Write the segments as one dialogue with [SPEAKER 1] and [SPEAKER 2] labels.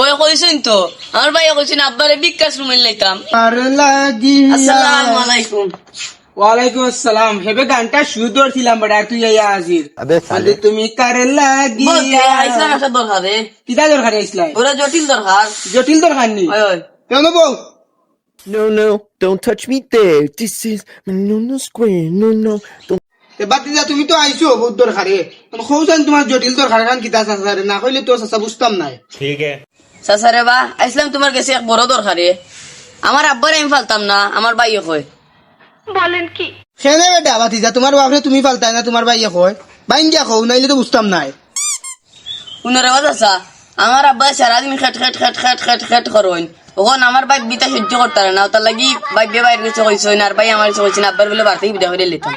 [SPEAKER 1] ওই কইছেন তো আমার ভাই কইছেন আব্বারে বিকাশ রুমে লাইতাম।
[SPEAKER 2] আরে লাগিয়া
[SPEAKER 1] আসসালামু আলাইকুম।
[SPEAKER 2] ওয়ালাইকুম আসসালাম। হেবে গানটা শুরু করছিলাম বড় তুই আইয়া হাজির। বলে তুমি কারে লাগিয়া
[SPEAKER 1] আইসলাম একটা দরকারে।
[SPEAKER 2] কিটা দরকার আইছলাই?
[SPEAKER 1] ওরা জটিল দরকার।
[SPEAKER 2] জটিল দরকার নি
[SPEAKER 1] ওই ওই
[SPEAKER 2] কেন বউ?
[SPEAKER 3] No, no, don't touch me there. This is no square. No, don't.
[SPEAKER 2] তে বাতি যা তুমি তো আইছো বহুত দরকারে। খোঁজান তোমার জটিল দরকার গান কিটা আছে না কইলে তো সাসা বুঝতাম নাই।
[SPEAKER 1] সাসারে বা আইসলাম তোমার কাছে এক বড় দরকারে। আমার আব্বারে আমি ফালতাম না, আমার ভাইও কয়।
[SPEAKER 2] সেনে বেটা বাতি যা তোমার বাপরে তুমি ফালতাই না তোমার ভাইয়া কয়। বাইন যা কও নাইলে তো বুঝতাম নাই।
[SPEAKER 1] উনারে বাজ আসা আমার আব্বা সারাদিন খেট খেট খেট খেট খেট খেট করুন। ওখন আমার ভাই বিতা সহ্য করতে না, তার লাগি ভাই বে বাইরে গেছে কইছেন আর ভাই আমার কাছে কইছেন আব্বার বলে বাড়তেই বিদা করে লিতাম।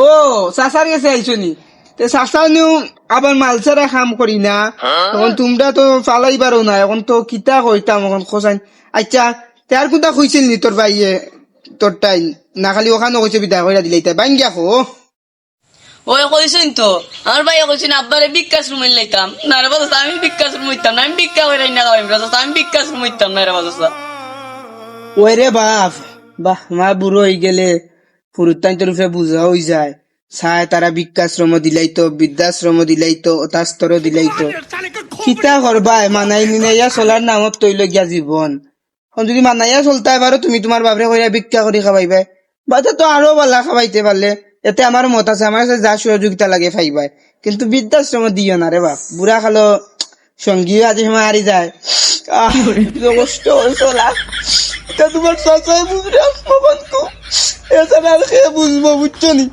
[SPEAKER 2] ও সাসার গেছে আইছো নি? তে সাসা নিউ আবার মালসারা কাম করি না। এখন তোমরা তো ফালাই পারো না, এখন তো কিতা কইতাম এখন খোঁজান। আচ্ছা তার কোনটা কইছিল নি তোর ভাইয়ে তোর টাই না খালি ওখানে কইছে বিদায় কইরা দিলে তাই বাইন গিয়া খো।
[SPEAKER 1] ওই কইছেন তো আমার ভাই কইছেন আব্বারে বিকাশ রুমে লাইতাম না রে বাবা, আমি বিকাশ রুম হইতাম না, আমি ভিক্ষা করে না খাওয়াইম রে, আমি বিকাশ রুম হইতাম না রে বাবা।
[SPEAKER 2] ওই রে বাপ বাহ মা বুড়ো হয়ে গেলে পুরুত্তান রূপে বুঝা হয়ে যায়। ছায় তারা ভিক্ষাশ্রম দিলাইতো, বৃদ্ধাশ্রম দিলাইতো, অতাস্তর দিলাইতো। কিতা করবাই মানাই নিনাইয়া চলার নামত তৈল গিয়া জীবন। যদি মানাইয়া চলতে পারো তুমি তোমার বাপরে কইরা ভিক্ষা করে খাবাইবাই, বাচ্চা তো আরো বালা খাবাইতে পারলে। এতে আমার মত আছে, আমার কাছে যা সহযোগিতা লাগে পাইবাই, কিন্তু বৃদ্ধাশ্রম দিও না রে বাপ। বুড়া খালো সঙ্গীও আজি সময় হারি যায়। কষ্ট চলা তা তোমার চাচাই বুঝবে আসবো এছাড়া আর খেয়ে বুঝবো বুঝছো নি?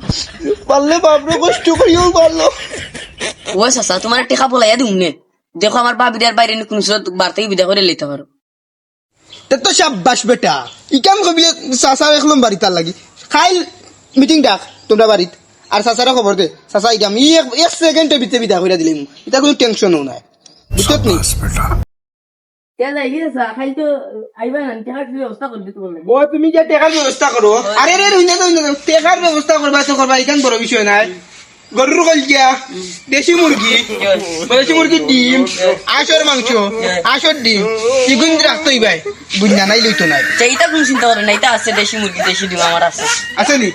[SPEAKER 2] পারলে বাপরে কষ্ট করিও পারলো।
[SPEAKER 1] ওই চাচা তোমার টেকা বলাইয়া দিম নে, দেখো আমার ভাবির বাইরে কোন বাড়তেই বিদা করে লইতে পারো।
[SPEAKER 2] তো সাব্বাস বেটা ইকাম কবি চাচা দেখলাম বাড়ি তার লাগি খাইল মিটিং ডাক তোমরা বাড়িত আর চাচারা খবর দে চাচা ইকাম এক সেকেন্ডে ভিতরে বিদা করে দিলাম। এটা কোনো টেনশনও নাই বুঝছত নি? তুমি যে টেকার ব্যবস্থা করো। আরে রে টেকার ব্যবস্থা করবা তো করবা, এখান বড় বিষয় নাই। গরুর কলকিয়া, দেশি মুরগি, দেশি মুরগির ডিম, আঁশর মাংস, আঁশর ডিম এগুন রাখতেই ভাই বুঝনা নাই লইতো নাই।
[SPEAKER 1] এইটা কোন চিন্তা করেন না, এটা আছে দেশি মুরগি দেশি ডিম আমার আছে।
[SPEAKER 2] আছে নি?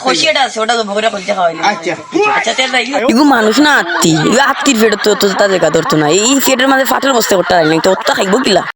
[SPEAKER 1] খসিয়াটা আছে, ওটা তো ভরে করতে খাওয়াই।
[SPEAKER 2] আচ্ছা
[SPEAKER 1] আচ্ছা এগু মানুষ না আত্মি, আত্মির ফেট তো তা জায়গা ধরতো না, এই ফেটের মাঝে ফাটের বস্তা করতে পারি না, তো ওটা খাইবো কিলা।